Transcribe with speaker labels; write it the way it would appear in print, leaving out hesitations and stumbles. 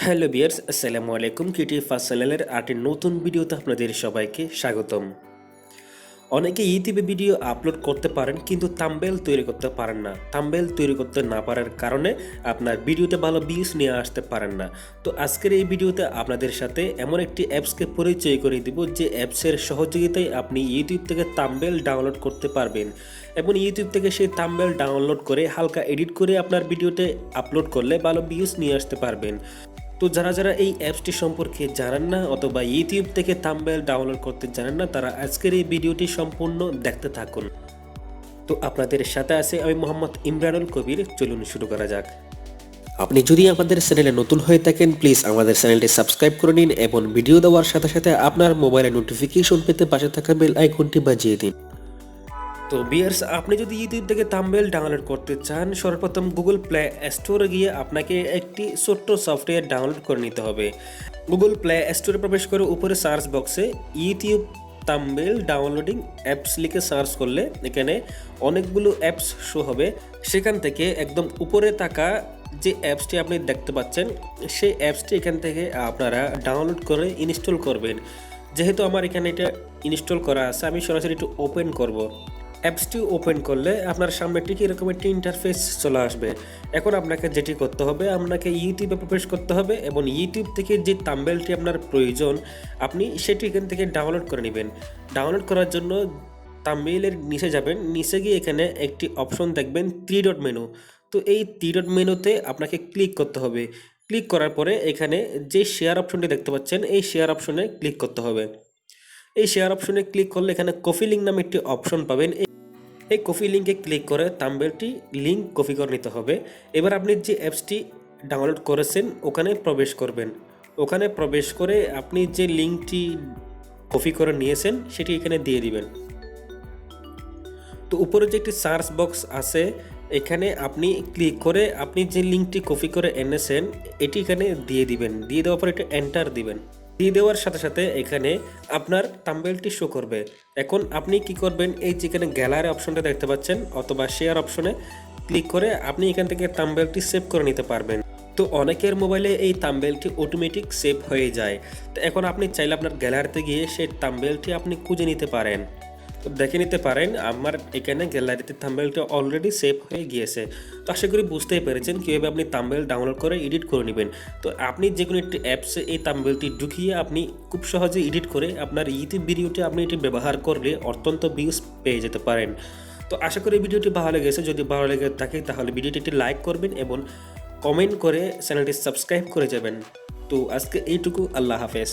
Speaker 1: Hello বিয়ার্স, আসসালামু আলাইকুম। Kitty first চ্যানেলের আরেকটি নতুন ভিডিওতে আপনাদের সবাইকে স্বাগতম। অনেকে ইউটিউবে ভিডিও আপলোড করতে পারেন কিন্তু থাম্বনেল তৈরি করতে পারেন না। থাম্বনেল তৈরি করতে না পারার কারণে আপনার ভিডিওতে ভালো ভিউজ নিয়ে আসতে পারেন না। তো আজকের এই ভিডিওতে আপনাদের সাথে এমন একটি অ্যাপসকে পরিচয় করে দিব যে অ্যাপসের সহযোগিতায় আপনি ইউটিউব থেকে থাম্বনেল ডাউনলোড করতে পারবেন এবং ইউটিউব থেকে সেই থাম্বনেল ডাউনলোড করে হালকা এডিট করে আপনার ভিডিওতে আপলোড করলে ভালো ভিউজ নিয়ে আসতে পারবেন। তো যারা এই অ্যাপসটি সম্পর্কে জানেন না অথবা ইউটিউব থেকে থাম্বনেল ডাউনলোড করতে জানেন না, তারা আজকের এই ভিডিওটি সম্পূর্ণ দেখতে থাকুন। তো আপনাদের সাথে আছে আমি মোহাম্মদ ইমরানুল কবির। চলুন শুরু করা যাক। আপনি যদি আমাদের চ্যানেলে নতুন হয়ে থাকেন, প্লিজ আমাদের চ্যানেলটি সাবস্ক্রাইব করে নিন এবং ভিডিও দেওয়ার সাথে সাথে আপনার মোবাইলে নোটিফিকেশন পেতে পাশে থাকা বেল আইকনটি বাজিয়ে দিন। তো বিয়ার্স, আপনি যদি ইউটিউব থেকে থাম্বনেল ডাউনলোড করতে চান, সর্বপ্রথম গুগল প্লে স্টোরে গিয়ে আপনাকে একটি ছোট্ট সফটওয়্যার ডাউনলোড করে নিতে হবে। গুগল প্লে স্টোরে প্রবেশ করে উপরে সার্চ বক্সে ইউটিউব থাম্বনেল ডাউনলোডিং অ্যাপস লিখে সার্চ করলে এখানে অনেকগুলো অ্যাপস শো হবে। সেখান থেকে একদম উপরে থাকা যে অ্যাপসটি আপনি দেখতে পাচ্ছেন, সেই অ্যাপসটি এখান থেকে আপনারা ডাউনলোড করে ইনস্টল করবেন। যেহেতু আমার এখানে এটা ইনস্টল করা আছে, আমি সরাসরি একটু ওপেন করব। অ্যাপসটি ওপেন করলে আপনার সামনে ঠিক এরকম একটি ইন্টারফেস চলে আসবে। এখন আপনাকে যেটি করতে হবে, আপনাকে ইউটিউবে প্রবেশ করতে হবে এবং ইউটিউব থেকে যে থাম্বনেলটি আপনার প্রয়োজন আপনি সেটি এখান থেকে ডাউনলোড করে নেবেন। ডাউনলোড করার জন্য থাম্বনেলের নিচে যাবেন, নিচে গিয়ে এখানে একটি অপশন দেখবেন 3 ডট মেনু। তো এই 3 ডট মেনুতে আপনাকে ক্লিক করতে হবে। ক্লিক করার পরে এখানে যে শেয়ার অপশনটি দেখতে পাচ্ছেন, এই শেয়ার অপশনে ক্লিক করতে হবে। এই শেয়ার অপশনে ক্লিক করলে এখানে কপি লিঙ্ক নামে একটি অপশন পাবেন। এই কপি লিঙ্কে ক্লিক করে থাম্বনেলটি লিঙ্ক কপি করে নিতে হবে। এবার আপনি যে অ্যাপসটি ডাউনলোড করেছেন ওখানে প্রবেশ করবেন। ওখানে প্রবেশ করে আপনি যে লিঙ্কটি কপি করে নিয়েছেন সেটি এখানে দিয়ে দিবেন। তো উপরে যে একটি সার্চ বক্স আছে, এখানে আপনি ক্লিক করে আপনি যে লিঙ্কটি কপি করে এনেছেন এটি এখানে দিয়ে দিবেন। দিয়ে দেওয়ার পর এটা এন্টার দিবেন। দিয়ে দেওয়ার সাথে সাথে এখানে আপনার থাম্বনেলটি শো করবে। এখন আপনি কি করবেন, এই যেখানে গ্যালারি অপশনটা দেখতে পাচ্ছেন অথবা শেয়ার অপশনে ক্লিক করে আপনি এখান থেকে থাম্বনেলটি সেভ করে নিতে পারবেন। তো অনেকের মোবাইলে এই থাম্বনেলটি অটোমেটিক সেভ হয়ে যায়। তো এখন আপনি চাইলে আপনার গ্যালারিতে গিয়ে সেই থাম্বনেলটি আপনি খুঁজে নিতে পারেন। তো দেখে নিতে পারেন আমার এখানে গ্যালারিতে থাম্বনেলটা অলরেডি সেভ হয়ে গিয়েছে। তো আশা করি বুঝতেই পেরেছেন কীভাবে আপনি থাম্বনেল ডাউনলোড করে এডিট করে নেবেন। তো আপনি যে কোনো একটি অ্যাপসে এই থাম্বনেলটি ঢুকিয়ে আপনি খুব সহজে এডিট করে আপনার ইউটিউব ভিডিওতে আপনি এটি ব্যবহার করলে অত্যন্ত ভিউজ পেয়ে যেতে পারেন। তো আশা করি ভিডিওটি ভালো লেগেছে। যদি ভালো লেগে থাকে তাহলে ভিডিওটি একটি লাইক করবেন এবং কমেন্ট করে চ্যানেলটি সাবস্ক্রাইব করে যাবেন। তো আজকে এইটুকু, আল্লাহ হাফেজ।